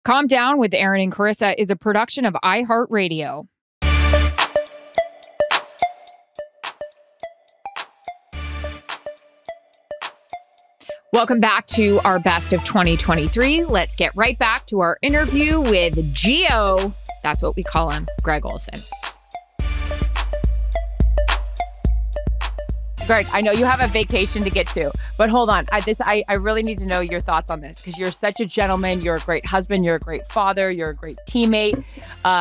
Calm Down with Erin and Charissa is a production of iHeartRadio. Welcome back to our best of 2023. Let's get right back to our interview with Geo. That's what we call him, Greg Olsen. Greg, I know you have a vacation to get to, but hold on. I really need to know your thoughts on this because you're such a gentleman. You're a great husband. You're a great father. You're a great teammate.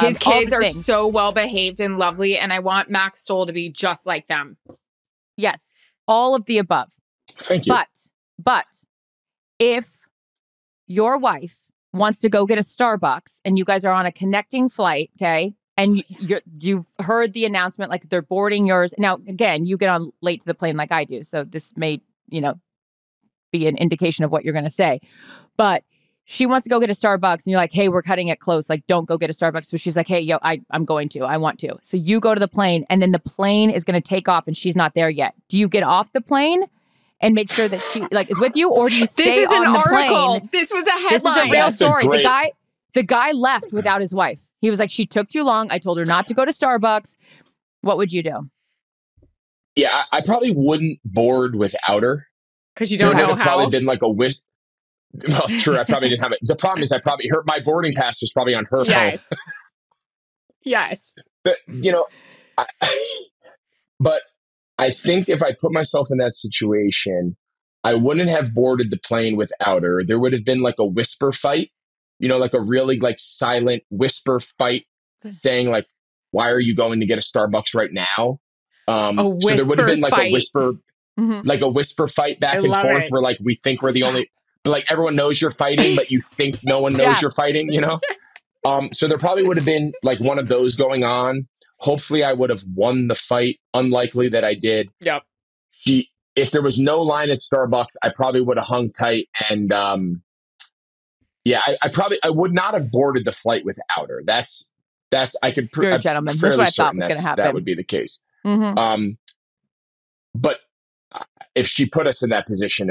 His kids are so well behaved and lovely, and I want Max Stoll to be just like them. Yes, all of the above. Thank you. But if your wife wants to go get a Starbucks and you guys are on a connecting flight, okay, and you've heard the announcement, like they're boarding yours. Now, again, you get on late to the plane like I do. So this may, be an indication of what you're going to say. But she wants to go get a Starbucks and you're like, hey, we're cutting it close. Like, don't go get a Starbucks. So she's like, hey, I'm going to. I want to. So you go to the plane and then the plane is going to take off and she's not there yet. Do you get off the plane and make sure that she is with you, or do you stay on the plane? This is an article. This was a headline. This is a real story. The guy left without his wife. He was like, she took too long. I told her not to go to Starbucks. What would you do? Yeah, I probably wouldn't board without her. Because you don't know how. It would have probably been like a whisk. Well, sure, I probably didn't have it. The problem is my boarding pass was probably on her phone. Yes. But I think if I put myself in that situation, I wouldn't have boarded the plane without her. There would have been like a whisper fight. Like a really silent whisper fight saying like, why are you going to get a Starbucks right now? So there would have been like a whisper, like a whisper fight back and forth where like we think we're the only, but like everyone knows you're fighting, but you think no one knows you're fighting, So there probably would have been like one of those going on. Hopefully I would have won the fight. Unlikely that I did. Yep. If there was no line at Starbucks, I probably would have hung tight and, I would not have boarded the flight without her. I could. You're a gentleman. That's what I thought was going to happen. That would be the case. But if she put us in that position,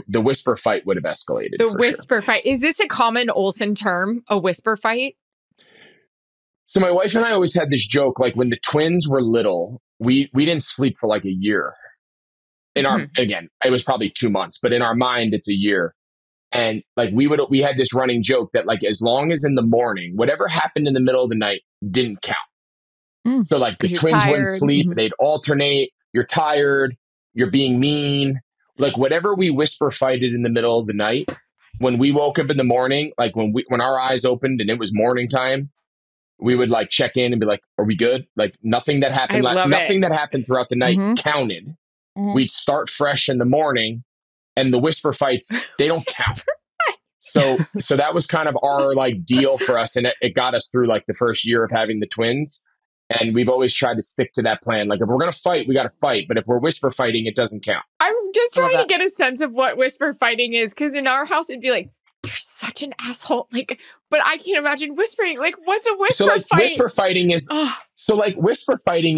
the whisper fight would have escalated. The whisper fight. Is this a common Olsen term? A whisper fight? So my wife and I always had this joke. Like when the twins were little, we didn't sleep for like a year. Again, it was probably 2 months, but in our mind, it's a year. And like we had this running joke that like as long as in the morning, whatever happened in the middle of the night didn't count. So like the twins wouldn't sleep, they'd alternate. You're tired, you're being mean. Like whatever we whisper fighted in the middle of the night, when we woke up in the morning, like when our eyes opened and it was morning time, we would like check in and be like, "Are we good?" Like nothing that happened, that happened throughout the night counted. We'd start fresh in the morning. And the whisper fights, they don't count. So that was kind of our like deal for us. And it got us through like the first year of having the twins. And we've always tried to stick to that plan. Like if we're going to fight, we got to fight. But if we're whisper fighting, it doesn't count. I'm just trying to get a sense of what whisper fighting is. Because in our house, it'd be like, you're such an asshole. Like, but I can't imagine whispering. Like, what's a whisper fight? So like whisper fighting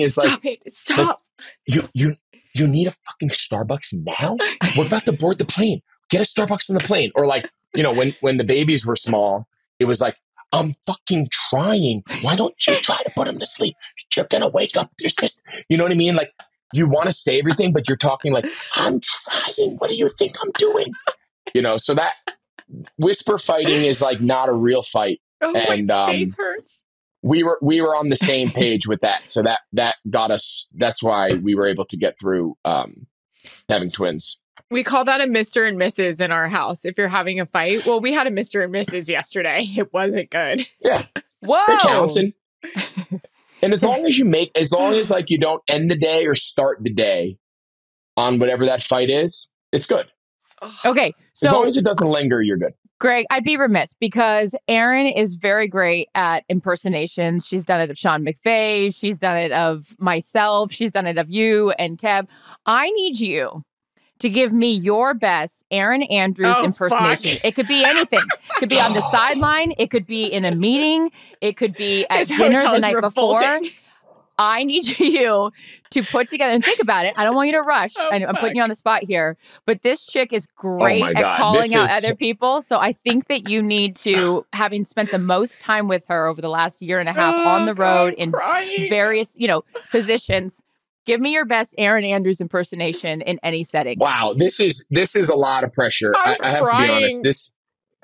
is, Stop it. Stop. Like, you need a fucking Starbucks now? We're about to board the plane. Get a Starbucks on the plane. Or like, when the babies were small, it was like, I'm fucking trying. Why don't you try to put them to sleep? You're going to wake up your sister. You know what I mean? Like, you want to say everything, but you're talking like, I'm trying. What do you think I'm doing? So that whisper fighting is like not a real fight. Oh, and my face hurts. We were on the same page with that. So that got us. That's why we were able to get through having twins. We call that a Mr. and Mrs. in our house. If you're having a fight, well, we had a Mr. and Mrs. yesterday. It wasn't good. Yeah. Whoa. It counts. And as long as like you don't end the day or start the day on whatever that fight is, it's good. Okay. So as long as it doesn't linger, you're good. Greg, I'd be remiss because Erin is very great at impersonations. She's done it of Sean McVay. She's done it of myself. She's done it of you and Kev. I need you to give me your best Erin Andrews impersonation. Fuck. It could be anything. It could be on the sideline. It could be in a meeting. It could be at dinner the night before. I need you to put together and think about it. I don't want you to rush. Oh, I'm putting you on the spot here, but this chick is great my at God. calling This out is- other people. So I think that you need to, having spent the most time with her over the last year and a half on the road in various, positions, give me your best Erin Andrews impersonation in any setting. Wow, this is a lot of pressure. I have to be honest.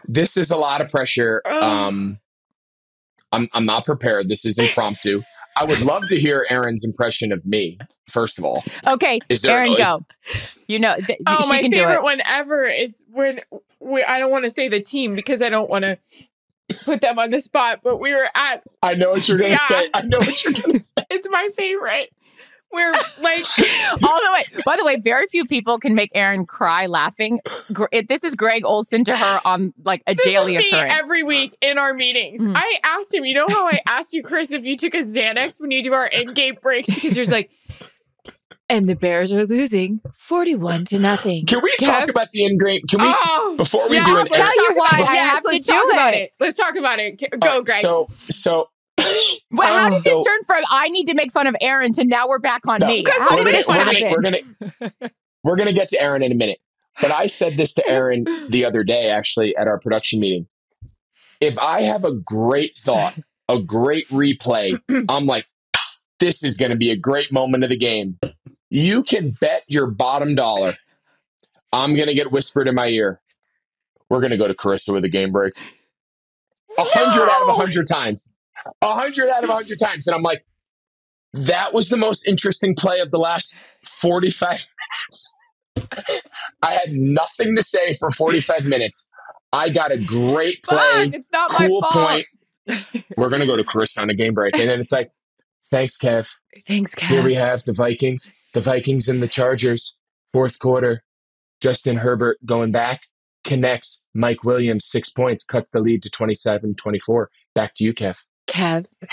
This is a lot of pressure. I'm not prepared. This is impromptu. I would love to hear Erin's impression of me, first of all. Okay, Erin, go. She my can favorite do it. one ever is when I don't want to say the team because I don't want to put them on the spot, but we were at. I know what you're going to say. I know what you're going to say. It's my favorite. We're like all the way. By the way, very few people can make Erin cry laughing. This is Greg Olsen to her on like a daily occurrence. Every week in our meetings. I asked him, you know how I asked you, Chris, if you took a Xanax when you do our in-game breaks? Because you're like, and the Bears are losing 41-0. Can we talk about the in-game? Can we, before we do it? I'll tell you why I have to do it. Let's talk about it. Go, Greg. So well, how did this turn from I need to make fun of Erin to now we're back on me? How did this happen? We're gonna get to Erin in a minute. But I said this to Erin the other day, actually, at our production meeting. If I have a great thought, a great replay, I'm like, this is gonna be a great moment of the game. You can bet your bottom dollar I'm gonna get whispered in my ear. We're gonna go to Charissa with a game break. 100 out of 100 times. 100 out of 100 times. And I'm like, that was the most interesting play of the last 45 minutes. I had nothing to say for 45 minutes. I got a great play. It's not cool my fault. point. We're going to go to Chris on a game break. And then it's like, thanks, Kev. Thanks, Kev. Here we have the Vikings and the Chargers. Fourth quarter. Justin Herbert going back. Connects. Mike Williams, 6 points. Cuts the lead to 27-24. Back to you, Kev.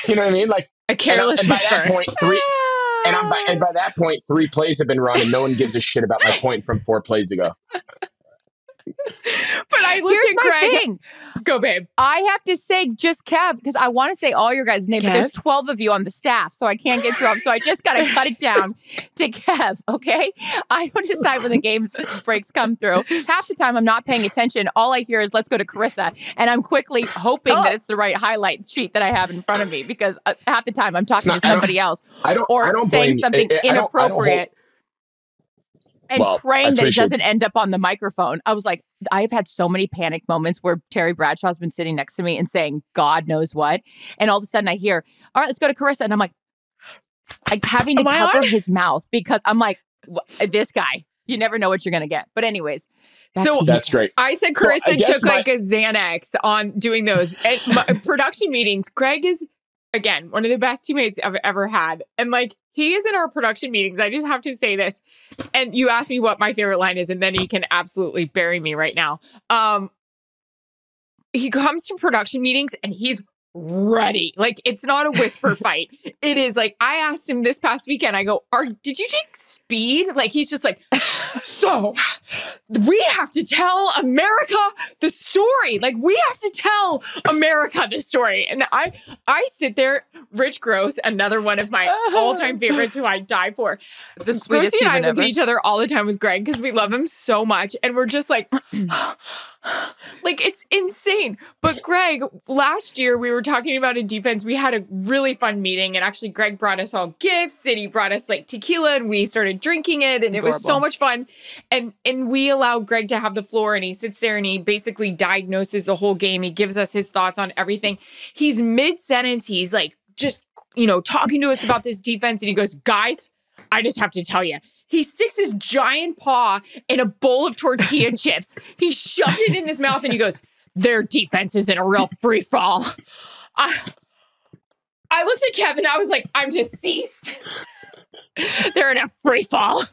You know what I mean? Like a careless and by that point, by that point, 3 plays have been run, and no one gives a shit about my point from 4 plays ago. But I looked at Greg. Thing. Go, babe. I have to say just Kev because I want to say all your guys' names, but there's 12 of you on the staff, so I can't get through them. So I just got to cut it down to Kev, okay? I don't decide when the game breaks come through. Half the time I'm not paying attention. All I hear is let's go to Charissa, and I'm quickly hoping that it's the right highlight sheet that I have in front of me because half the time I'm talking to somebody else or saying something inappropriate. And praying that it doesn't end up on the microphone. I was like, I've had so many panic moments where Terry Bradshaw's been sitting next to me and saying, God knows what. And all of a sudden I hear, all right, let's go to Charissa. And I'm like having to cover his mouth because I'm like, this guy, you never know what you're going to get. But anyways. That's great. I said Charissa took like a Xanax on doing those production meetings. Greg is, again, one of the best teammates I've ever had. And like, he is in our production meetings. I just have to say this. And you asked me what my favorite line is, and then he can absolutely bury me right now. He comes to production meetings and he's ready. Like, it's not a whisper fight. It is like, I asked him this past weekend, I go, did you take speed? Like, he's just like, so we have to tell America the story. Like, we have to tell America the story. And I sit there, Rich Gross, another one of my all-time favorites who I die for. Grossy and I look at each other all the time with Greg because we love him so much. And we're just like, like, it's insane. But Greg, last year we were talking about a defense. We had a really fun meeting, and actually Greg brought us all gifts and he brought us like tequila and we started drinking it, and it was so much fun. And we allow Greg to have the floor, and he sits there and he basically diagnoses the whole game. He gives us his thoughts on everything. He's mid-sentence. He's like just, talking to us about this defense, and he goes, guys, I just have to tell you. He sticks his giant paw in a bowl of tortilla chips. He shoved it in his mouth and he goes, their defense is in a real free fall. I looked at Kevin. I was like, I'm deceased. They're in a free fall.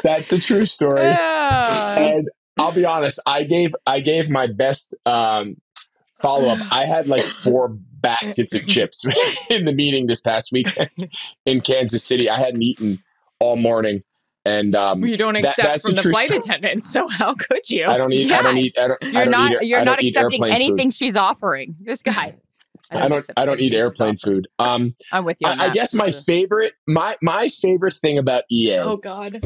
That's a true story. And I'll be honest, I gave my best follow-up. I had like 4 baskets of chips in the meeting this past weekend in Kansas City. I hadn't eaten all morning. And you don't accept from the flight attendant, so how could you? I don't eat. Yeah. I don't eat. You're not accepting anything food. she's offering. This guy. I don't eat airplane food. I'm with you. I guess my favorite thing about EA. Oh God.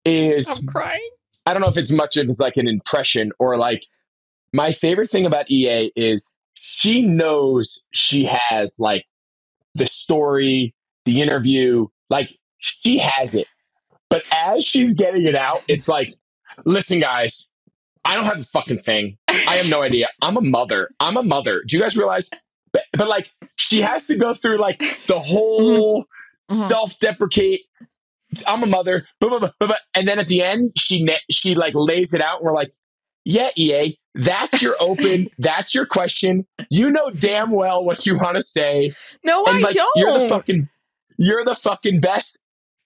Is I'm crying. I don't know if it's much of it's like an impression or like my favorite thing about EA is she knows she has like the story, the interview, like she has it. But as she's getting it out, it's like, listen, guys, I don't have a fucking thing. I have no idea. I'm a mother. Do you guys realize? But like, she has to go through like the whole self-deprecate. I'm a mother. And then at the end, she like lays it out. And we're like, yeah, EA, that's your open. That's your question. You know damn well what you want to say. No, and, I like, don't. You're the fucking best.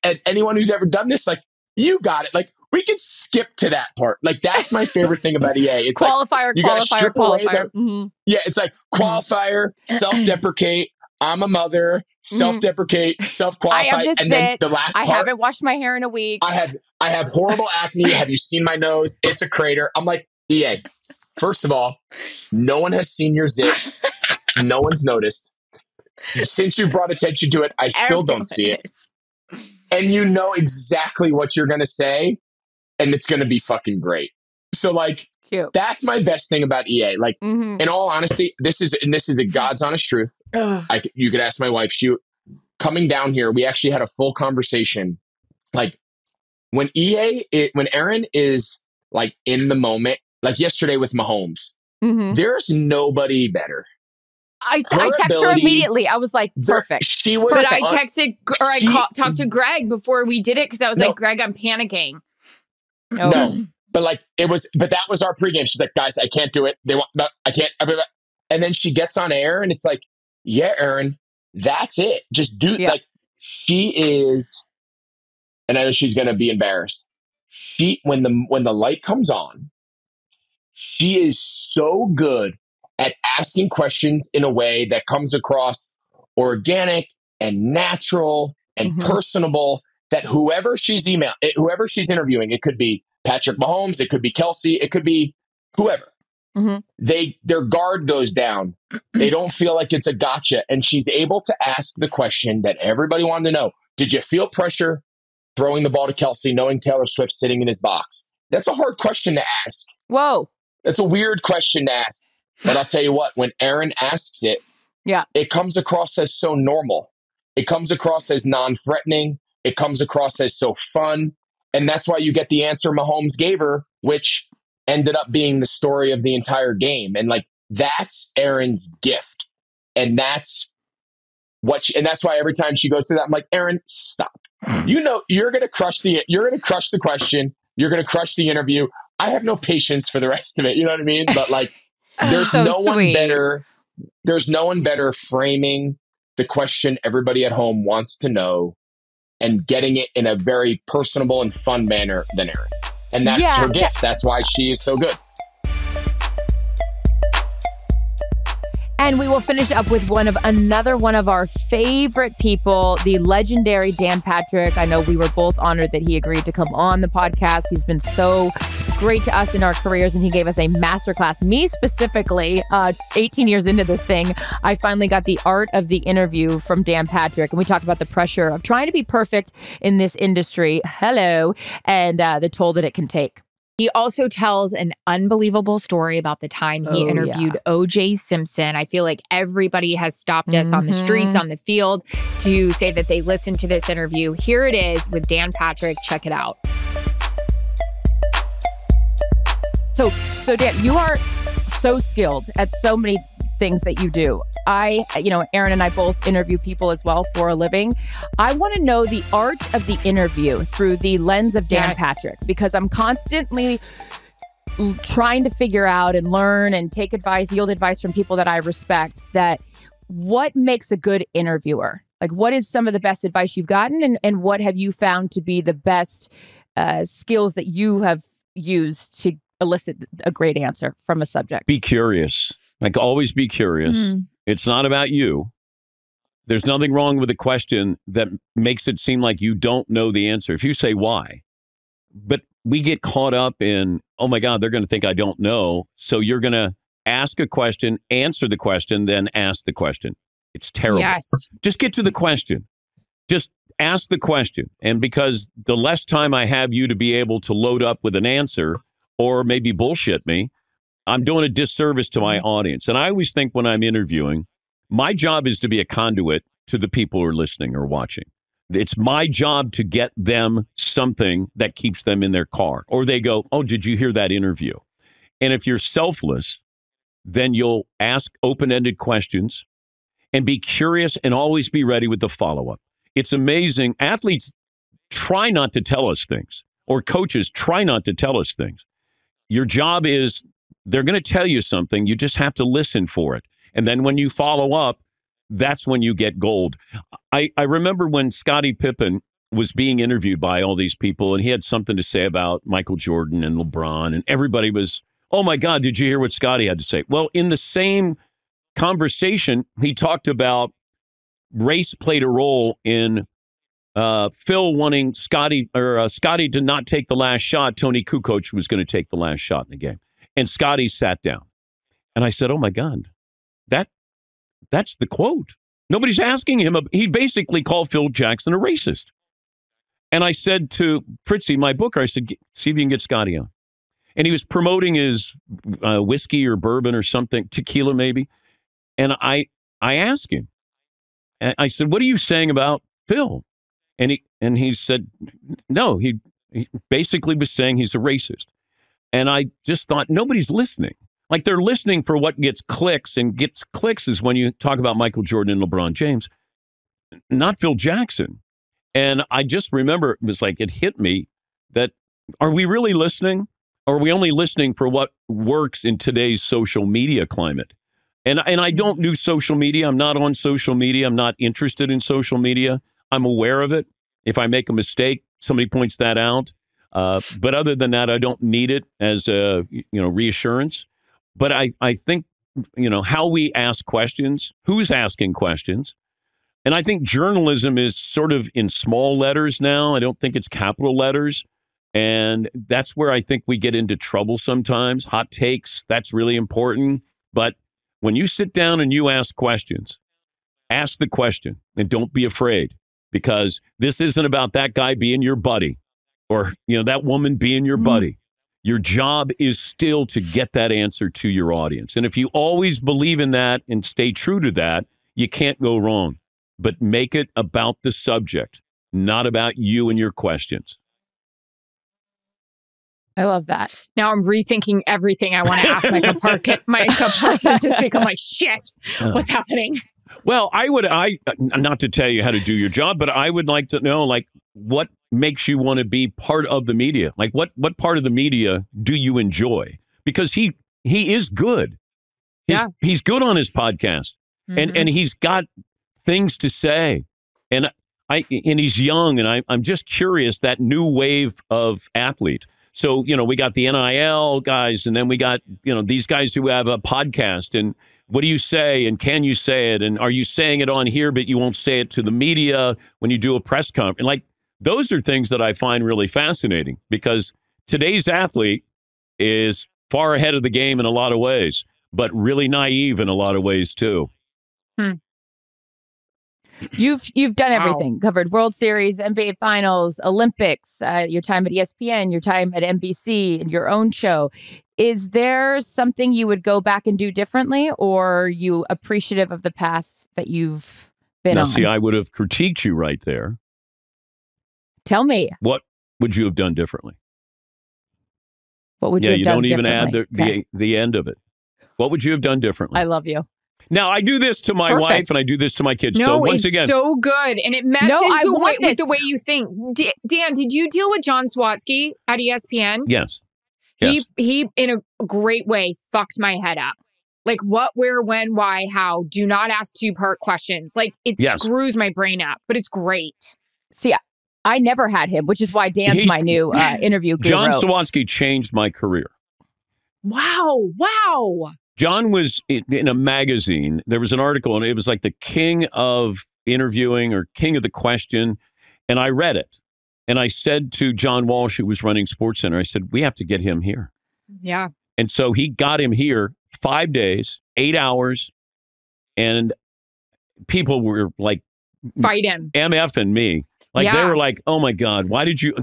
And anyone who's ever done this, like, you got it. Like, we can skip to that part. Like, that's my favorite thing about EA. It's qualifier. Yeah, it's like qualifier, self-deprecate. I'm a mother, self-deprecate, self-qualify, and then the last part. I haven't washed my hair in a week. I have horrible acne. Have you seen my nose? It's a crater. I'm like, EA, first of all, no one has seen your zit. No one's noticed. Since you brought attention to it, I still don't see it. And you know exactly what you're going to say, and it's going to be fucking great. So, like, cute. That's my best thing about EA. Like, in all honesty, this is a God's honest truth. You could ask my wife. Coming down here, we actually had a full conversation. Like, when Erin is like in the moment, like yesterday with Mahomes, there's nobody better. I texted her immediately. I was like, perfect. She was. But I texted or I talked to Greg before we did it because I was like, Greg, I'm panicking. No, but like but that was our pregame. She's like, guys, I can't do it. I can't. And then she gets on air and it's like, yeah, Erin, that's it. Just do like she is. And I know she's going to be embarrassed. When the light comes on, she is so good at asking questions in a way that comes across organic and natural and personable that whoever she's interviewing, it could be Patrick Mahomes, it could be Kelsey, it could be whoever. Their guard goes down. They don't feel like it's a gotcha. And she's able to ask the question that everybody wanted to know. Did you feel pressure throwing the ball to Kelsey, knowing Taylor Swift's sitting in his box? That's a hard question to ask. Whoa. That's a weird question to ask. But I'll tell you what, when Erin asks it, it comes across as so normal. It comes across as non-threatening. It comes across as so fun. And that's why you get the answer Mahomes gave her, which ended up being the story of the entire game. And like, that's Erin's gift. And that's that's why every time she goes through that, I'm like, Erin, stop. You know, you're going to crush the question. You're going to crush the interview. I have no patience for the rest of it. You know what I mean? But like, there's no one better framing the question everybody at home wants to know and getting it in a very personable and fun manner than Erin. And that's her gift. That's why she is so good. And we will finish up with another one of our favorite people, the legendary Dan Patrick. I know we were both honored that he agreed to come on the podcast. He's been so great to us in our careers, and he gave us a masterclass. Me specifically, 18 years into this thing, I finally got the art of the interview from Dan Patrick, and we talked about the pressure of trying to be perfect in this industry. Hello, and the toll that it can take. He also tells an unbelievable story about the time he interviewed O.J. Simpson. I feel like everybody has stopped us on the streets, on the field, to say that they listened to this interview. Here it is with Dan Patrick. Check it out. So Dan, you are so skilled at so many things that you do. Erin and I both interview people as well for a living. I want to know the art of the interview through the lens of Dan Patrick, because I'm constantly trying to figure out and learn and take advice, yield advice from people that I respect, that what makes a good interviewer? Like, what is some of the best advice you've gotten, and what have you found to be the best skills that you have used to elicit a great answer from a subject? Be curious. Like, always be curious. It's not about you. There's nothing wrong with a question that makes it seem like you don't know the answer. If you say why, but we get caught up in, oh my God, they're going to think I don't know. So you're going to ask a question, answer the question, then ask the question. It's terrible. Yes. Just get to the question. Just ask the question. And because the less time I have you to be able to load up with an answer or maybe bullshit me, I'm doing a disservice to my audience. And I always think when I'm interviewing, my job is to be a conduit to the people who are listening or watching. It's my job to get them something that keeps them in their car. Or they go, oh, did you hear that interview? And if you're selfless, then you'll ask open-ended questions and be curious and always be ready with the follow-up. It's amazing. Athletes try not to tell us things, or coaches try not to tell us things. Your job is, they're going to tell you something. You just have to listen for it. And then when you follow up, that's when you get gold. I remember when Scottie Pippen was being interviewed by all these people, and he had something to say about Michael Jordan and LeBron, and everybody was, oh my God, did you hear what Scottie had to say? Well, in the same conversation, he talked about race played a role in Phil wanting Scottie to not take the last shot. Tony Kukoc was going to take the last shot in the game. And Scottie sat down. And I said, oh my God, that's the quote. Nobody's asking him. He basically called Phil Jackson a racist. And I said to Fritzy, my booker, I said, see if you can get Scottie on. And he was promoting his whiskey or bourbon or something, tequila maybe. And I asked him, I said, what are you saying about Phil? And he said, no, he basically was saying he's a racist. And I just thought, nobody's listening. Like, they're listening for what gets clicks, and gets clicks is when you talk about Michael Jordan and LeBron James, not Phil Jackson. And I just remember it was like, it hit me that, are we really listening? Or are we only listening for what works in today's social media climate? And I don't do social media. I'm not on social media. I'm not interested in social media. I'm aware of it. If I make a mistake, somebody points that out. But other than that, I don't need it as a reassurance. But I think, how we ask questions, who's asking questions. And I think journalism is sort of in small letters now. I don't think it's capital letters. And that's where I think we get into trouble sometimes. Hot takes, that's really important. But when you sit down and you ask questions, ask the question and don't be afraid, because this isn't about that guy being your buddy or, that woman being your buddy. Your job is still to get that answer to your audience. And if you always believe in that and stay true to that, you can't go wrong. But make it about the subject, not about you and your questions. I love that. Now I'm rethinking everything I want to ask Micah Parsons this week. I'm like, shit, what's happening? Well, I not to tell you how to do your job, but I would like to know, like, what makes you want to be part of the media? Like, what part of the media do you enjoy? Because he is good. He's good on his podcast, and he's got things to say, and he's young, and I'm just curious, that new wave of athlete. So, we got the NIL guys, and then we got, these guys who have a podcast, and what do you say, and can you say it, and are you saying it on here, but you won't say it to the media when you do a press conference? Like, those are things that I find really fascinating, because today's athlete is far ahead of the game in a lot of ways, but really naive in a lot of ways too. You've done everything. Covered World Series, NBA Finals, Olympics, your time at ESPN, your time at NBC, and your own show. Is there something you would go back and do differently, or are you appreciative of the path that you've been on? See, I would have critiqued you right there. Tell me. What would you have done differently? What would you have done differently? Yeah, you don't even add the end of it. What would you have done differently? I love you. Now, I do this to my wife, and I do this to my kids. No, so once it's again, so good, and it messes with the way you think. Dan, did you deal with John Swatsky at ESPN? Yes. He, in a great way, fucked my head up. Like, what, where, when, why, how. Do not ask two-part questions. Like, it screws my brain up, but it's great. See, I never had him, which is why Dan's my new interview guru. John Swatsky changed my career. Wow. John was in a magazine. There was an article, and it was like the king of interviewing or king of the question. And I read it. And I said to John Walsh, who was running SportsCenter, I said, we have to get him here. Yeah. And so he got him here 5 days, 8 hours. And people were like, Fight him. MF and me. Like they Yeah. were like, oh my God, why did you?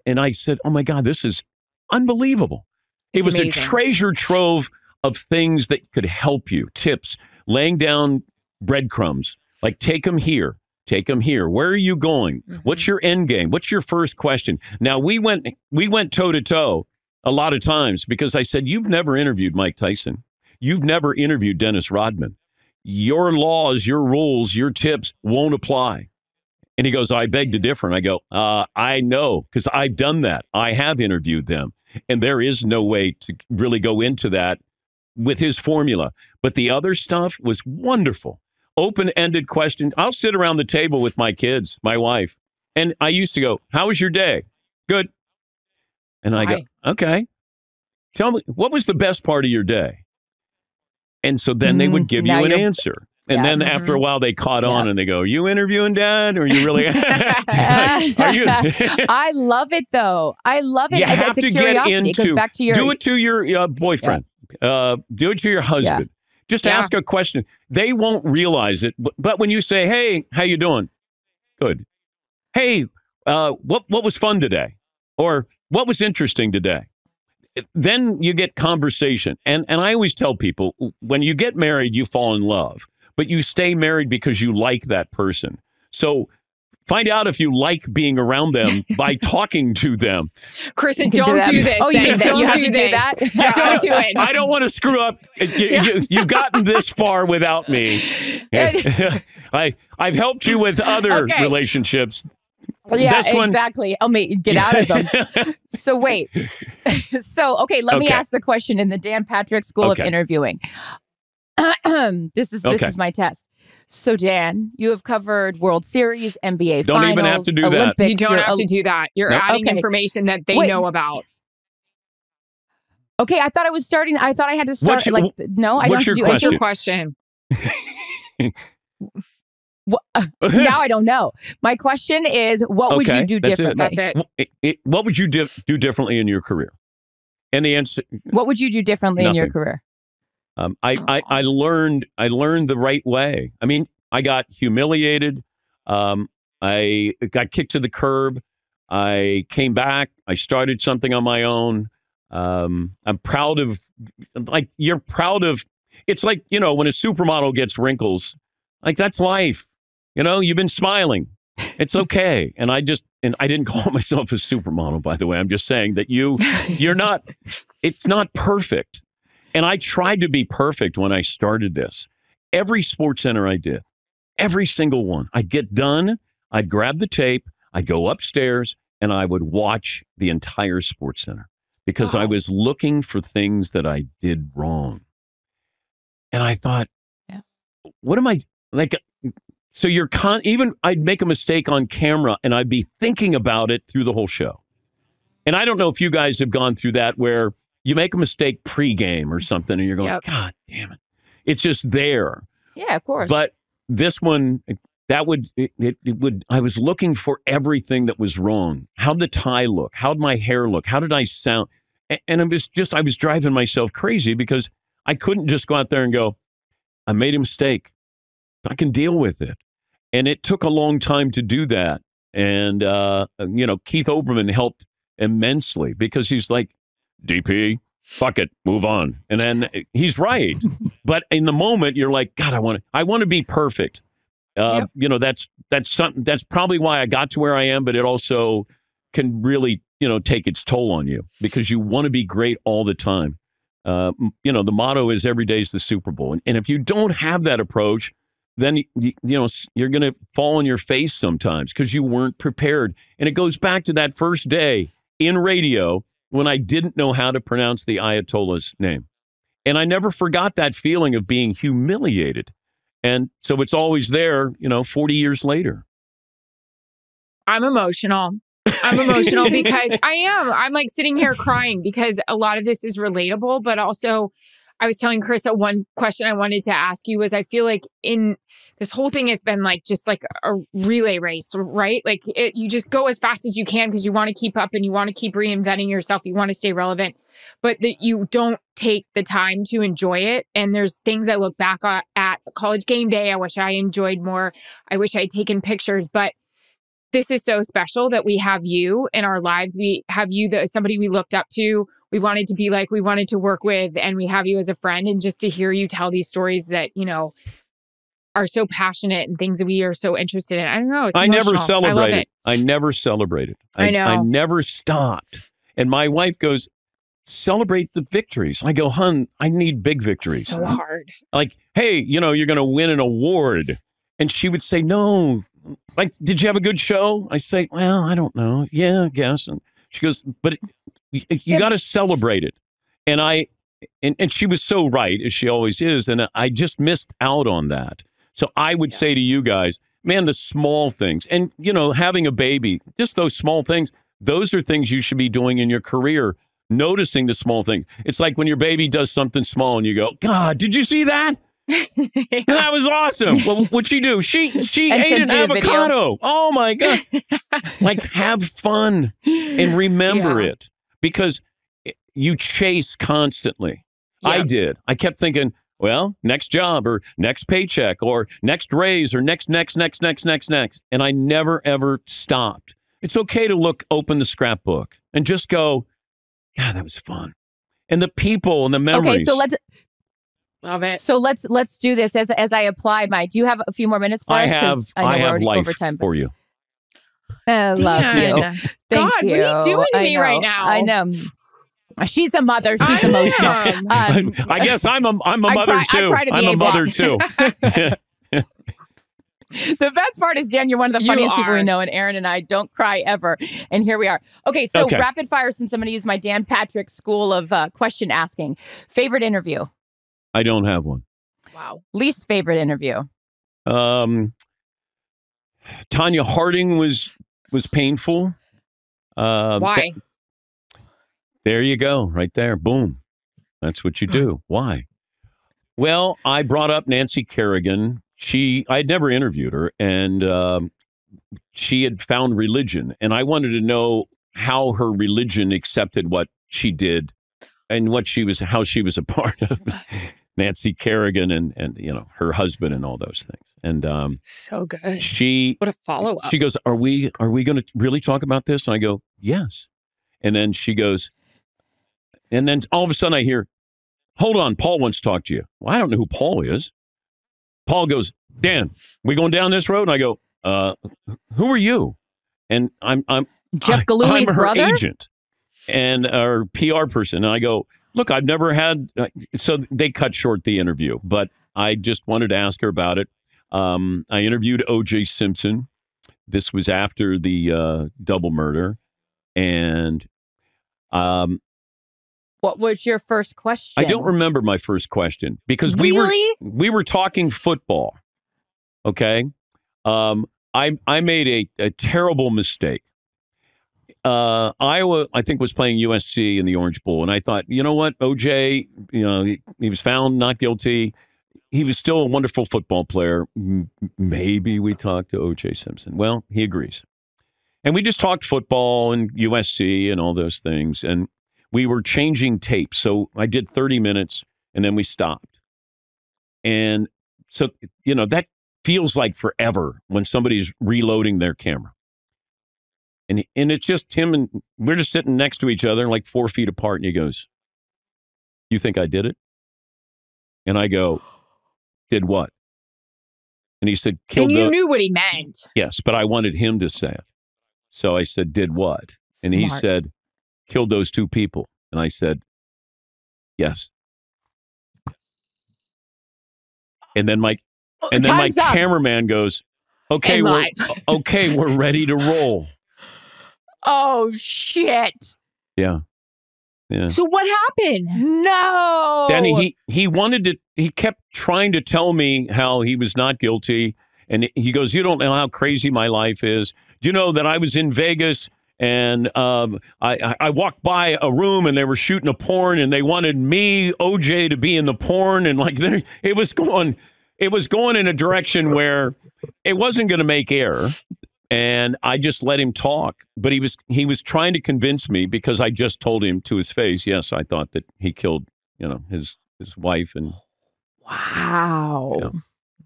And I said, oh my God, this is unbelievable. It was amazing. a treasure trove of things that could help you, tips, laying down breadcrumbs, like take them here. Take them here. Where are you going? What's your end game? What's your first question? Now, we went toe to toe a lot of times because I said, you've never interviewed Mike Tyson. You've never interviewed Dennis Rodman. Your laws, your rules, your tips won't apply. And he goes, I beg to differ. And I go, I know, because I've done that. I have interviewed them. And there is no way to really go into that with his formula. But the other stuff was wonderful. Open-ended question. I'll sit around the table with my kids, my wife. And I used to go, how was your day? Good. And I go, okay. Tell me, what was the best part of your day? And so then they would give you an answer. And then after a while, they caught on and they go, you interviewing Dad? Or are you really? Are you? I love it, though. I love it. You have to get into, it goes back to your, do it to your boyfriend. Do it to your husband. Just ask a question. They won't realize it. But when you say, hey, how you doing? Good. Hey, what was fun today? Or what was interesting today? Then you get conversation. And I always tell people, when you get married, you fall in love. But you stay married because you like that person. So find out if you like being around them by talking to them. Kristen, don't do this. Oh, you mean that don't you have do to this. do that? Don't do it. I don't want to screw up. You've gotten this far without me. I've helped you with other relationships. Yeah, this one, exactly. I'll get out of them. So wait. Let me ask the question in the Dan Patrick School of Interviewing. This is my test. So Dan, you have covered World Series, NBA don't Finals, even have to do Olympics. You don't have to do that. You're adding information that they know about. Okay, I thought I had to start. No, I don't have to do What's your question? Now I don't know. My question is, what would you do differently? That's it. What would you do differently in your career? And the answer. What would you do differently in your career? I learned the right way. I mean, I got humiliated. I got kicked to the curb. I came back. I started something on my own. I'm proud of, you're proud of, it's like, when a supermodel gets wrinkles, that's life. You've been smiling. It's okay. And I didn't call myself a supermodel, by the way. I'm just saying that you're not, it's not perfect. And I tried to be perfect when I started this. Every SportsCenter I did, every single one, I'd get done, I'd grab the tape, I'd go upstairs, and I would watch the entire SportsCenter because I was looking for things that I did wrong. And I thought, what am I, so even I'd make a mistake on camera and I'd be thinking about it through the whole show. And I don't know if you guys have gone through that where you make a mistake pregame or something and you're going, God damn it. It's just there. Yeah, of course. But this one, I was looking for everything that was wrong. How'd the tie look? How'd my hair look? How did I sound? And I was driving myself crazy because I couldn't just go out there and go, I made a mistake. I can deal with it. And it took a long time to do that. And, Keith Olbermann helped immensely because he's like, DP, fuck it, move on. And then he's right. But in the moment, you're like, God, I want to be perfect. That's something. That's probably why I got to where I am. But it also can really, take its toll on you because you want to be great all the time. The motto is every day is the Super Bowl. And if you don't have that approach, then you're going to fall on your face sometimes because you weren't prepared. And it goes back to that first day in radio when I didn't know how to pronounce the Ayatollah's name. And I never forgot that feeling of being humiliated. And so it's always there, 40 years later. I'm emotional. because I'm like sitting here crying because a lot of this is relatable, but also I was telling Charissa, one question I wanted to ask you was, I feel like in this whole thing has been like just like a relay race, right? Like you just go as fast as you can because you want to keep up and you want to keep reinventing yourself. You want to stay relevant, but that you don't take the time to enjoy it. And there's things I look back at college game day. I wish I enjoyed more. I wish I had taken pictures, but this is so special that we have you in our lives. We have you, somebody we looked up to. We wanted to be like, we wanted to work with, and we have you as a friend. And just to hear you tell these stories that, you know, are so passionate and things that we are so interested in. I don't know. It's I emotional. never celebrated. I love it. I never celebrated. I know. I never stopped. And my wife goes, celebrate the victories. I go, hun, I need big victories. So hard. Like, hey, you know, you're going to win an award. And she would say, no. Like, did you have a good show? I say, well, I don't know. Yeah, I guess. And she goes, but you got to celebrate it. And she was so right, as she always is. And I just missed out on that. So I would say to you guys, man, the small things, and, you know, having a baby, just those small things, those are things you should be doing in your career, noticing the small things. It's like when your baby does something small and you go, God, did you see that? That was awesome. Well, what'd she do? She ate an avocado. Oh, my God. Like, have fun and remember it, because you chase constantly. Yep. I did. I kept thinking, well, next job or next paycheck or next raise or next. And I never, ever stopped. It's okay to open the scrapbook and just go, yeah, that was fun. And the people and the memories. Okay, so love it. So let's do this as I apply my. Do you have a few more minutes for us? I have life for you. I love you. Thank God, you. what are you doing to me right now? I know. She's a mother. She's emotional. I guess I'm a mother too. I'm a mother too. The best part is, Dan, you're one of the funniest people we know, and Erin and I don't cry ever. And here we are. Okay, so rapid fire, since I'm going to use my Dan Patrick school of question asking. Favorite interview? I don't have one. Wow. Least favorite interview? Tanya Harding was painful. Why? There you go, right there. Boom. That's what you do. Why? Well, I brought up Nancy Kerrigan. I'd never interviewed her, and she had found religion, and I wanted to know how her religion accepted what she did and how she was a part of Nancy Kerrigan and you know, her husband and all those things. And so good. What a follow-up. She goes, Are we going to really talk about this? And I go, yes. And then she goes, and then all of a sudden I hear, hold on, Paul wants to talk to you. Well, I don't know who Paul is. Paul goes, Dan, we going down this road? And I go, who are you? And I'm Jeff Galooly's her brother? agent and our PR person. And I go, look, I've never had. So they cut short the interview, but I just wanted to ask her about it. I interviewed O.J. Simpson. This was after the double murder. And what was your first question? I don't remember my first question because we were talking football. Okay. I made a terrible mistake. Iowa, I think, was playing USC in the Orange Bowl. And I thought, you know what, OJ, you know, he was found not guilty. He was still a wonderful football player. Maybe we talked to OJ Simpson. Well, he agrees. And we just talked football and USC and all those things. And we were changing tapes. So I did 30 minutes and then we stopped. And so, you know, that feels like forever when somebody's reloading their camera. And it's just him, and we're just sitting next to each other, like 4 feet apart. And he goes, you think I did it? And I go, did what? And he said, killed. And you knew what he meant. Yes, but I wanted him to say it. So I said, did what? And he said, killed those 2 people. And I said, yes. And then my cameraman goes, okay, we're ready to roll. Oh, shit. Yeah. So what happened? No. Then he kept trying to tell me how he was not guilty. And he goes, you don't know how crazy my life is. Do you know that I was in Vegas And I walked by a room and they were shooting a porn and they wanted me, OJ, to be in the porn. And like it was going in a direction where it wasn't going to make air. And I just let him talk. But he was trying to convince me because I just told him to his face, yes, I thought that he killed, his wife. And wow.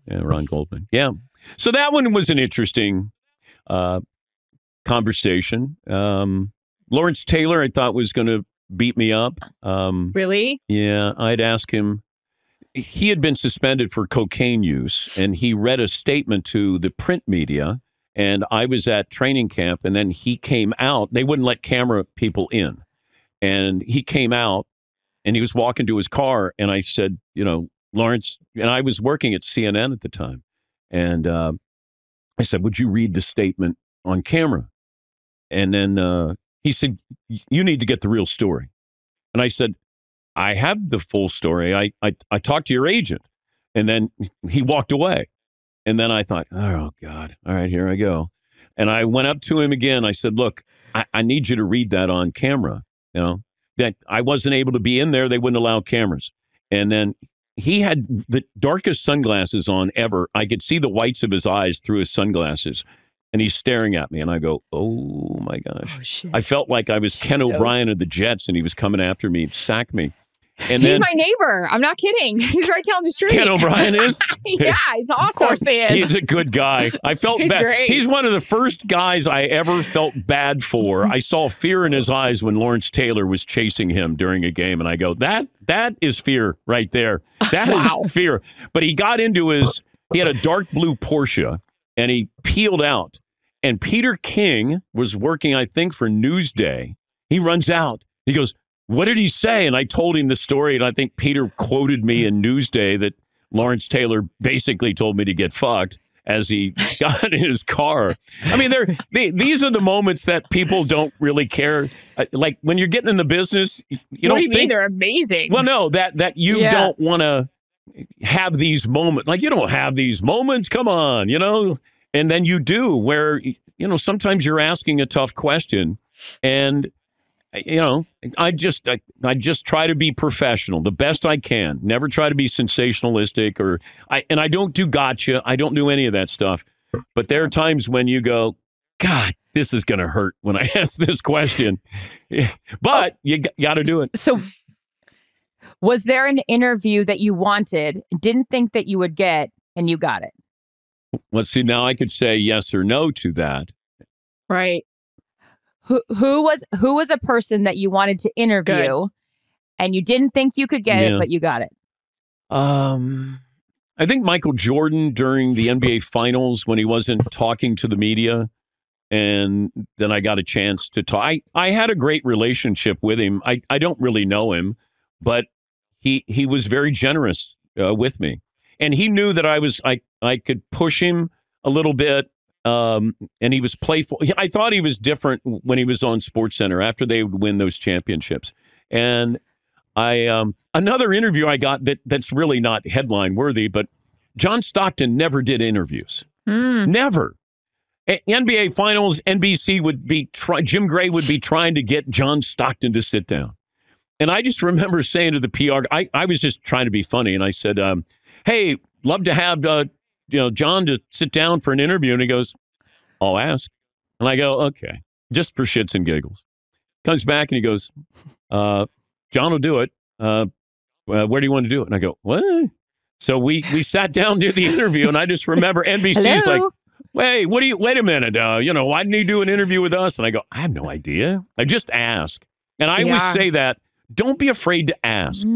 Yeah, Ron Goldman. Yeah. So that one was an interesting conversation. Lawrence Taylor, I thought was going to beat me up. Really? Yeah. I'd ask him. He had been suspended for cocaine use, and he read a statement to the print media. And I was at training camp, and then he came out. They wouldn't let camera people in. And he came out, and he was walking to his car. And I said, Lawrence, and I was working at CNN at the time. And I said, would you read the statement on camera? And then he said, you need to get the real story. And I said, I have the full story. I talked to your agent. And then he walked away. And then I thought, oh, God. All right, here I go. And I went up to him again. I said, look, I need you to read that on camera. That I wasn't able to be in there. They wouldn't allow cameras. And then he had the darkest sunglasses on ever. I could see the whites of his eyes through his sunglasses. And he's staring at me. And I go, oh, my gosh. Oh, shit. I felt like I was Ken O'Brien of the Jets, and he was coming after me, sack me. And he's my neighbor. I'm not kidding. He's right down the street. Ken O'Brien is? Yeah, he's awesome. Of course he is. He's a good guy. I felt He's bad. great. He's one of the first guys I ever felt bad for. I saw fear in his eyes when Lawrence Taylor was chasing him during a game. And I go, that is fear right there. That is fear. But he got into he had a dark blue Porsche, and he peeled out. And Peter King was working, I think, for Newsday. He runs out. He goes, what did he say? And I told him the story, and I think Peter quoted me in Newsday that Lawrence Taylor basically told me to get fucked as he got in his car. I mean, these are the moments that people don't really care. Like when you're getting in the business, you what don't do you mean? think They're amazing. Well, no, that you don't want to have these moments. Like you don't have these moments. Come on, and then you do where, sometimes you're asking a tough question, and I just try to be professional the best I can. Never try to be sensationalistic and I don't do gotcha. I don't do any of that stuff. But there are times when you go, God, this is going to hurt when I ask this question. But you got to do it. So was there an interview that you wanted, didn't think that you would get, and you got it? Let's see. Now I could say yes or no to that. Right. Who was a person that you wanted to interview and you didn't think you could get it, but you got it? I think Michael Jordan during the NBA Finals when he wasn't talking to the media, and then I got a chance to talk. I had a great relationship with him. I don't really know him, but he was very generous with me, and he knew that I could push him a little bit. And he was playful. I thought he was different when he was on SportsCenter after they would win those championships. And another interview I got that's really not headline worthy, but John Stockton never did interviews. Never. NBA Finals, NBC would be Jim Gray would be trying to get John Stockton to sit down. And I just remember saying to the PR, I was just trying to be funny. And I said, hey, love to have John to sit down for an interview. And he goes, I'll ask. And I go, okay, just for shits and giggles. Comes back and he goes, John will do it. Where do you want to do it? And I go, what? So we sat down, did the interview, and I just remember NBC's like, wait a minute. Why didn't he do an interview with us? And I go, I have no idea. I just ask. And I always say that, don't be afraid to ask.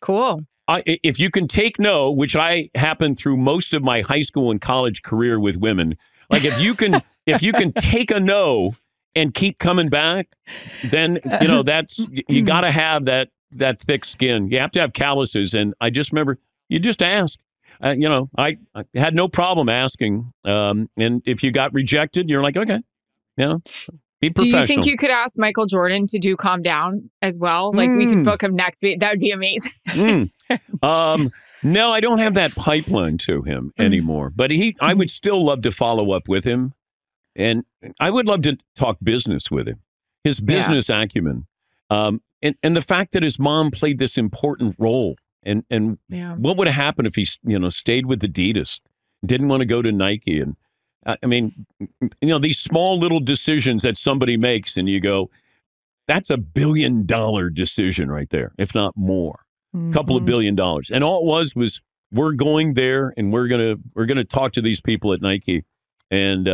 Cool. If you can take no, which I happened through most of my high school and college career with women, like if you can take a no and keep coming back, then that's you got to have that thick skin. You have to have calluses, and I just remember you just ask. I had no problem asking, and if you got rejected, you're like, okay, be professional. Do you think you could ask Michael Jordan to do Calm Down as well? Like we could book him next week. That would be amazing. No, I don't have that pipeline to him anymore. But I would still love to follow up with him. And I would love to talk business with him. His business acumen, and the fact that his mom played this important role. And what would have happened if he, stayed with Adidas, didn't want to go to Nike? And I mean, these small little decisions that somebody makes, and you go, that's $1 billion decision right there, if not more. A couple of $1 billion. And all it was we're going there, and we're gonna talk to these people at Nike. And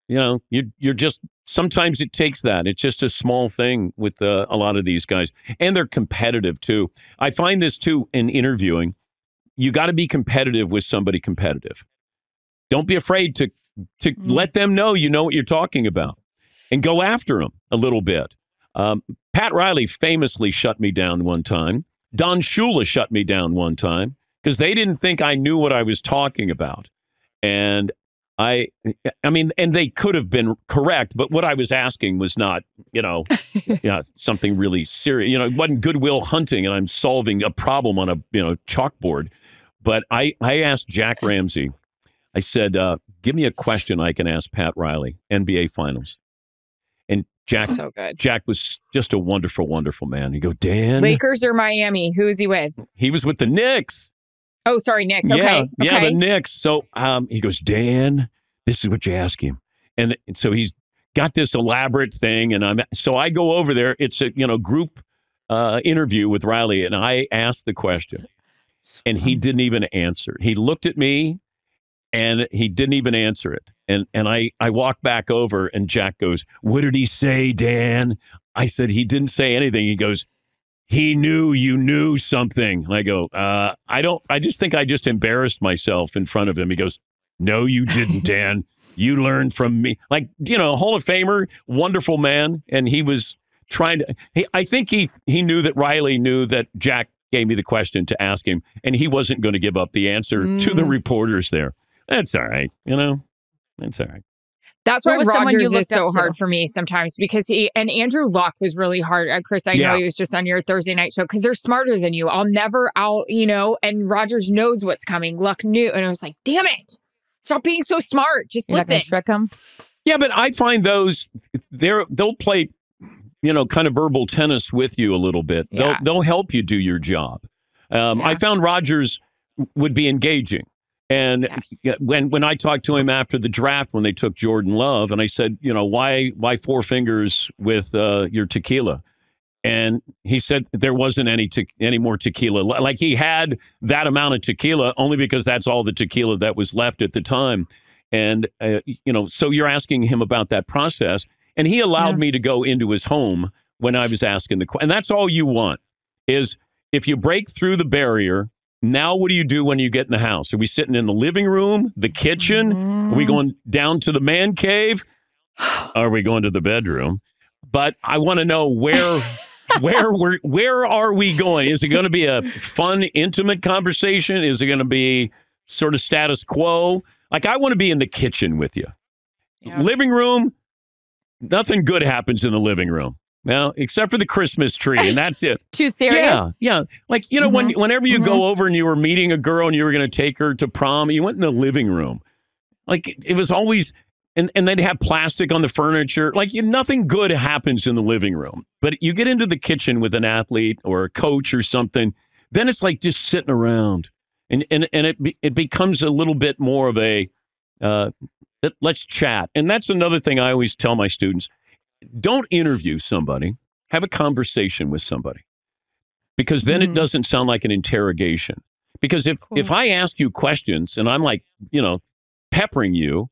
you're just, sometimes it takes that. It's just a small thing with a lot of these guys. And they're competitive too. I find this too in interviewing. You got to be competitive with somebody competitive. Don't be afraid to let them know you know what you're talking about, and go after them a little bit. Pat Riley famously shut me down one time. Don Shula shut me down one time because they didn't think I knew what I was talking about. And I mean, and they could have been correct, but what I was asking was not, something really serious. It wasn't Goodwill Hunting and I'm solving a problem on a, chalkboard. But I asked Jack Ramsey, I said, give me a question I can ask Pat Riley, NBA Finals. And so good. Jack was just a wonderful, wonderful man. He go, Dan. Lakers or Miami? Who is he with? He was with the Knicks. Oh, sorry, Knicks. Okay. Yeah, the Knicks. So he goes, Dan, this is what you ask him. And so he's got this elaborate thing. And so I go over there. It's a group interview with Riley. And I asked the question. And he didn't even answer. He looked at me and he didn't even answer it. And I walked back over and Jack goes, what did he say, Dan? I said, he didn't say anything. He goes, he knew you knew something. And I go, I just think I just embarrassed myself in front of him. He goes, no, you didn't, Dan. You learned from me. Like, Hall of Famer, wonderful man. And he was trying to, I think he knew that Riley knew that Jack gave me the question to ask him, and he wasn't going to give up the answer to the reporters there. That's all right. That's all right. That's why Rodgers is so hard for me sometimes, because and Andrew Luck was really hard. Chris, I know he was just on your Thursday night show because they're smarter than you. I'll never and Rodgers knows what's coming. Luck knew. And I was like, damn it. Stop being so smart. Just listen. Not trick them. Yeah, but I find they'll play, kind of verbal tennis with you a little bit. Yeah. They'll help you do your job. I found Rodgers would be engaging. And when I talked to him after the draft, when they took Jordan Love, and I said, why four fingers with your tequila? And he said there wasn't any more tequila. Like he had that amount of tequila only because that's all the tequila that was left at the time. And, so you're asking him about that process. And he allowed me to go into his home when I was asking the question. And that's all you want is if you break through the barrier. Now, what do you do when you get in the house? Are we sitting in the living room, the kitchen? Are we going down to the man cave? Are we going to the bedroom? But I want to know where are we going? Is it going to be a fun, intimate conversation? Is it going to be sort of status quo? Like, I want to be in the kitchen with you. Yeah. Living room, nothing good happens in the living room. Well, except for the Christmas tree, and that's it. Too serious? Yeah. Like, whenever you go over and you were meeting a girl and you were going to take her to prom, you went in the living room. Like, it was always, and they'd have plastic on the furniture. Like, nothing good happens in the living room. But you get into the kitchen with an athlete or a coach or something, then it's like just sitting around. And it becomes a little bit more of a, let's chat. And that's another thing I always tell my students. Don't interview somebody. Have a conversation with somebody. Because then it doesn't sound like an interrogation. Because if I ask you questions and I'm like, peppering you,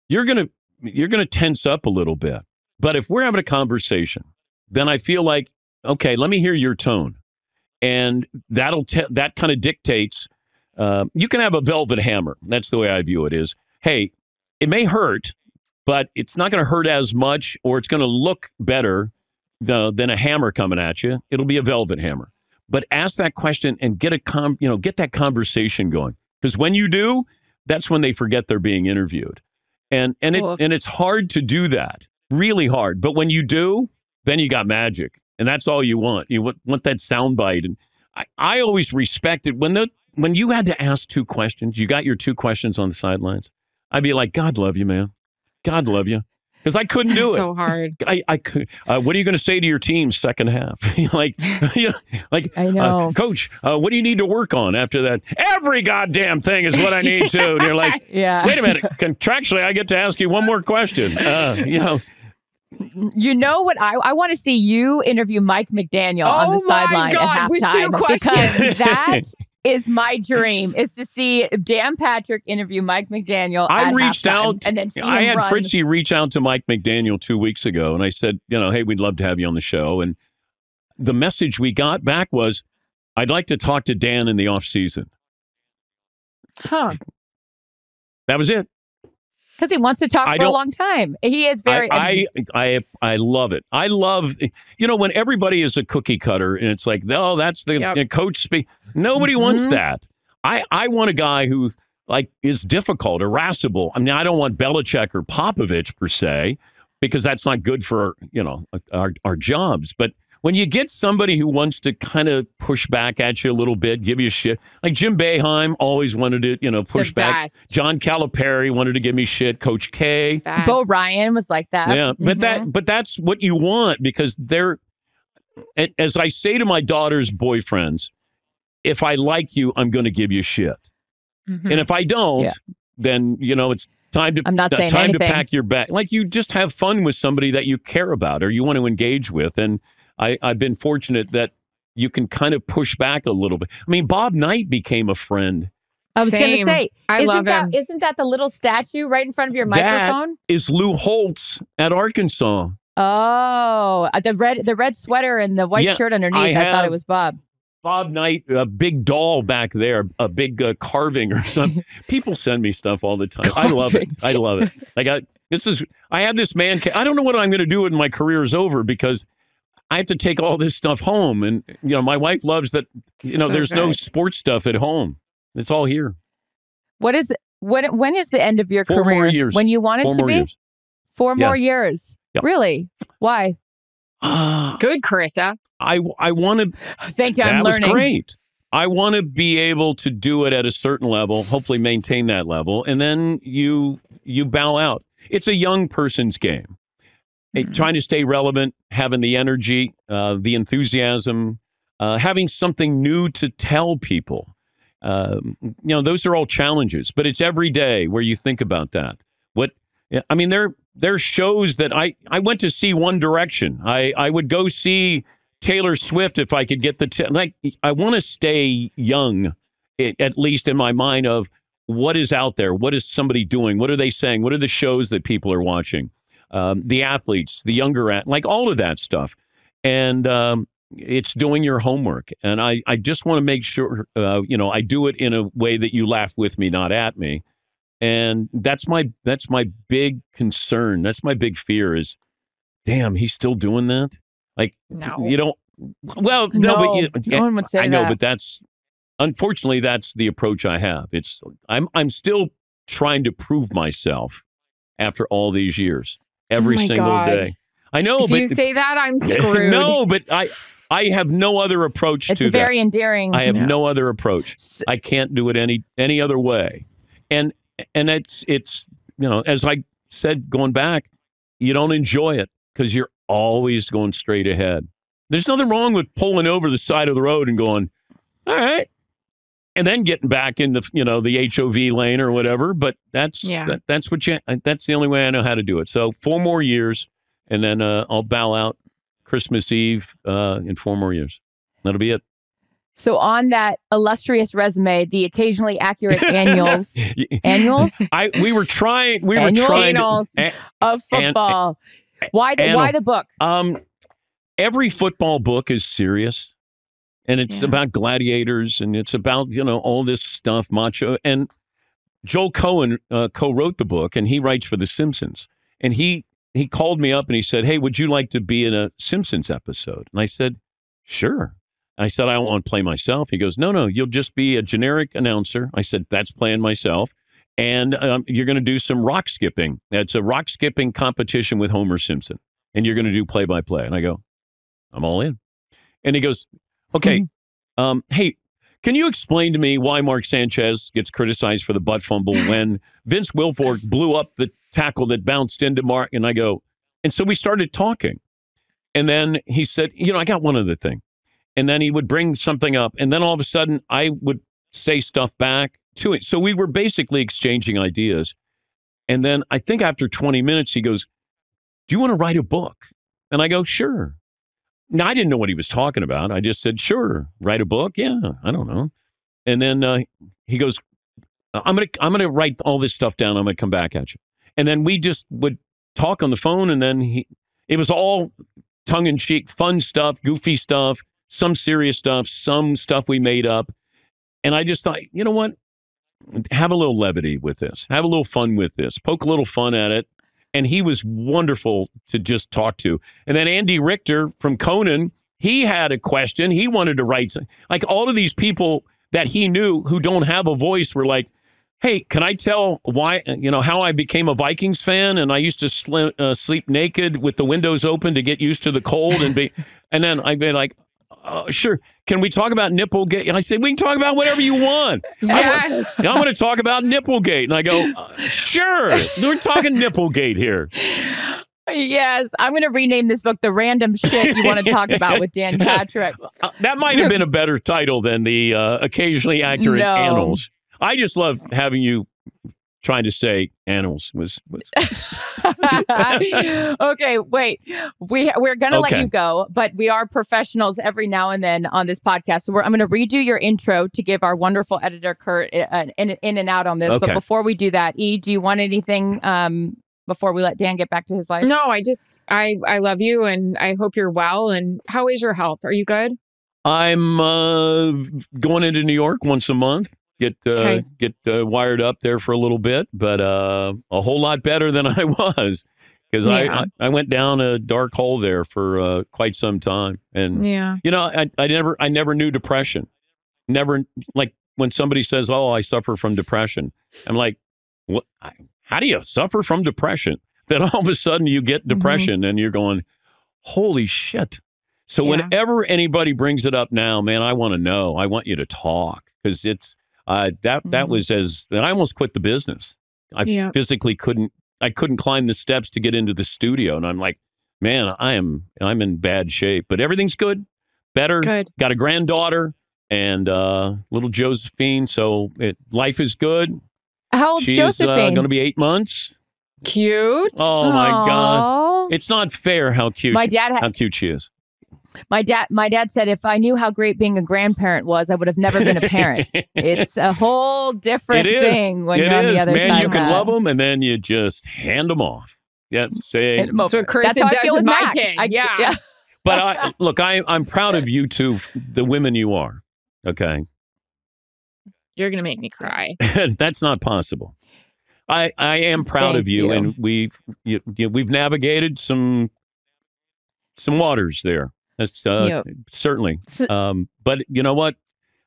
you're gonna tense up a little bit. But if we're having a conversation, then I feel like, okay, let me hear your tone. And that kind of dictates, you can have a velvet hammer. That's the way I view it is, hey, it may hurt, but it's not going to hurt as much, or it's going to look better than a hammer coming at you. It'll be a velvet hammer. But ask that question and get that conversation going. Because when you do, that's when they forget they're being interviewed. And it's hard to do that, really hard. But when you do, then you got magic, and that's all you want. You want that soundbite. And I always respected when you had to ask two questions. You got your two questions on the sidelines. I'd be like, God love you, man. God love you. Because I couldn't do it. So hard. I could. What are you going to say to your team second half? like, I know. Coach, what do you need to work on after that? Every goddamn thing is what I need to. And you're like, wait a minute. Contractually, I get to ask you one more question. You know what? I want to see you interview Mike McDaniel on the sideline at with halftime. your questions. Because that is my dream, is to see Dan Patrick interview Mike McDaniel. I reached out, and then see I him had run. Fritzy reach out to Mike McDaniel 2 weeks ago, and I said, hey, we'd love to have you on the show. And the message we got back was, I'd like to talk to Dan in the off season. Huh. That was it. Because he wants to talk for a long time. He is very. I love it. I love, when everybody is a cookie cutter and it's like, oh, that's the coach speak. Nobody wants that. I want a guy who is difficult, irascible. I mean, I don't want Belichick or Popovich per se, because that's not good for our jobs. But when you get somebody who wants to kind of push back at you a little bit, give you shit, like Jim Boeheim always wanted to, push back. John Calipari wanted to give me shit. Coach K. Bo Ryan was like that. Yeah, but that's what you want, because as I say to my daughter's boyfriends, if I like you, I'm going to give you shit. And if I don't, then, it's time to, I'm not saying time anything. to pack your bag. Like, you just have fun with somebody that you care about or you want to engage with. And I've been fortunate that you can kind of push back a little bit. I mean, Bob Knight became a friend. I was going to say, I love him. Isn't that the little statue right in front of your microphone? That is Lou Holtz at Arkansas. Oh, the red sweater and the white shirt underneath. I thought it was Bob. Bob Knight, a big doll back there, a big carving or something. People send me stuff all the time. I love it. I love it. I have this man. I don't know what I'm going to do when my career is over, because I have to take all this stuff home. And, my wife loves that, there's no sports stuff at home. It's all here. When is the end of your 4 career? more years. When you want it to be? Years. 4 more years. Yep. Really? Why? Good, Charissa. I want to. Thank you. I'm learning. That was great. I want to be able to do it at a certain level, hopefully maintain that level, and then you bow out. It's a young person's game. Trying to stay relevant, having the energy, the enthusiasm, having something new to tell people. Those are all challenges, but it's every day where you think about that. There shows that I went to see One Direction. I would go see Taylor Swift if I could get I want to stay young, at least in my mind, of what is out there. What is somebody doing? What are they saying? What are the shows that people are watching? The athletes, the younger, all of that stuff. And it's doing your homework. And I just want to make sure, I do it in a way that you laugh with me, not at me. And that's my big concern. That's my big fear is, damn, he's still doing that? No. You don't, well, no, but no one would say I know, that. but unfortunately, that's the approach I have. I'm still trying to prove myself after all these years, every single day. I know, if you say that, I'm screwed. No, but I have no other approach to that. It's very endearing. I have no other approach. I can't do it any other way. And it's as I said, going back, you don't enjoy it because you're always going straight ahead. There's nothing wrong with pulling over the side of the road and going, all right, and then getting back in the the HOV lane or whatever. But that's that's the only way I know how to do it. So 4 more years, and then I'll bow out Christmas Eve in 4 more years. That'll be it. So on that illustrious resume, the occasionally accurate annuals. We were trying of football. Why the book? Every football book is serious, and it's about gladiators, and it's about all this stuff, macho. And Joel Cohen co-wrote the book, and he writes for The Simpsons. And he called me up and he said, "Hey, would you like to be in a Simpsons episode?" And I said, "Sure." I said, "I don't want to play myself." He goes, No, you'll just be a generic announcer. I said, "That's playing myself. And you're going to do some rock skipping. It's a rock skipping competition with Homer Simpson. And you're going to do play-by-play." And I go, "I'm all in." And he goes, "Okay, hey, can you explain to me why Mark Sanchez gets criticized for the butt fumble when Vince Wilfork blew up the tackle that bounced into Mark. And I go, and so we started talking. And then he said, I got one other thing. And then he would bring something up. And then all of a sudden I would say stuff back to it. So we were basically exchanging ideas. And then I think after 20 minutes, he goes, do you want to write a book? And I go, sure. Now, I didn't know what he was talking about. I just said, sure, write a book? Yeah, I don't know. And then he goes, I'm gonna write all this stuff down. I'm going to come back at you. And then we just would talk on the phone. And then it was all tongue-in-cheek, fun stuff, goofy stuff, some serious stuff, some stuff we made up. And I just thought, you know what? Have a little levity with this. Have a little fun with this. Poke a little fun at it. And he was wonderful to just talk to. And then Andy Richter from Conan, he had a question. He wanted to write. Like all of these people that he knew who don't have a voice were like, hey, can I tell why, how I became a Vikings fan? And I used to sleep naked with the windows open to get used to the cold. And then I'd be like, sure. Can we talk about Nipplegate? And I said, we can talk about whatever you want. Yes. I want to talk about Nipplegate. And I go, sure. We're talking Nipplegate here. Yes. I'm going to rename this book, The Random Shit You Want to Talk About with Dan Patrick. That might have been a better title than the occasionally accurate annals. I just love having you trying to say annals was. Okay, wait. We're going to let you go, but we are professionals every now and then on this podcast. So I'm going to redo your intro to give our wonderful editor, Kurt, an in and out on this. Okay. But before we do that, E, do you want anything before we let Dan get back to his life? No, I love you and I hope you're well. And how is your health? Are you good? I'm going into New York once a month. Get wired up there for a little bit, but a whole lot better than I was because I went down a dark hole there for quite some time. And I never knew depression. Never, like when somebody says, "Oh, I suffer from depression," I'm like, "What? How do you suffer from depression?" Then all of a sudden you get depression, and you're going, "Holy shit!" So whenever anybody brings it up now, man, I want to know. I want you to talk because it's. That was and I almost quit the business. I physically couldn't climb the steps to get into the studio. And I'm like, man, I'm in bad shape, but everything's good. Better. Good. Got a granddaughter and little Josephine. So life is good. How old's She's Josephine? Going to be 8 months. Cute. Oh my God. It's not fair how cute how cute she is. My dad said if I knew how great being a grandparent was, I would have never been a parent. It's a whole different thing when you're on the other side. Man, you can love them and then you just hand them off. Yeah, say that's what Chris does with my kid. But look, I'm proud of you two, the women you are. Okay, you're gonna make me cry. That's not possible. I am proud of you, and we've navigated some waters there. That's certainly. But you know what?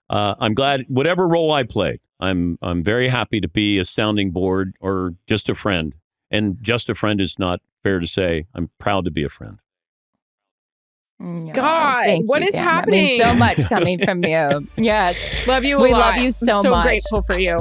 I'm glad whatever role I played, I'm very happy to be a sounding board or just a friend. And just a friend is not fair to say. I'm proud to be a friend. God, what is happening? That means so much coming from you. Yes. Love you a lot. We love you so much. So grateful for you.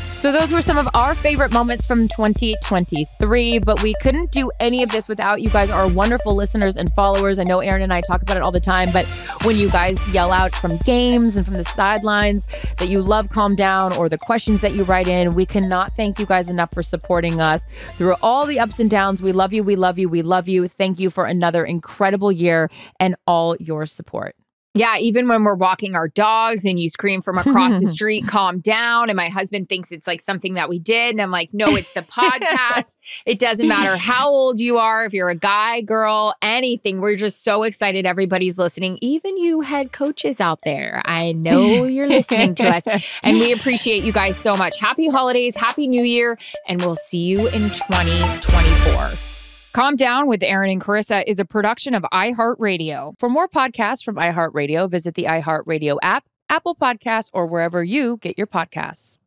So those were some of our favorite moments from 2023, but we couldn't do any of this without you guys, our wonderful listeners and followers. I know Erin and I talk about it all the time, but when you guys yell out from games and from the sidelines that you love Calm Down or the questions that you write in, we cannot thank you guys enough for supporting us through all the ups and downs. We love you. We love you. We love you. Thank you for another incredible year and all your support. Yeah, even when we're walking our dogs and you scream from across the street, calm down. And my husband thinks it's like something that we did. And I'm like, no, it's the podcast. It doesn't matter how old you are, if you're a guy, girl, anything. We're just so excited everybody's listening. Even you head coaches out there. I know you're listening to us. And we appreciate you guys so much. Happy holidays, happy new year. And we'll see you in 2024. Calm Down with Erin and Charissa is a production of iHeartRadio. For more podcasts from iHeartRadio, visit the iHeartRadio app, Apple Podcasts, or wherever you get your podcasts.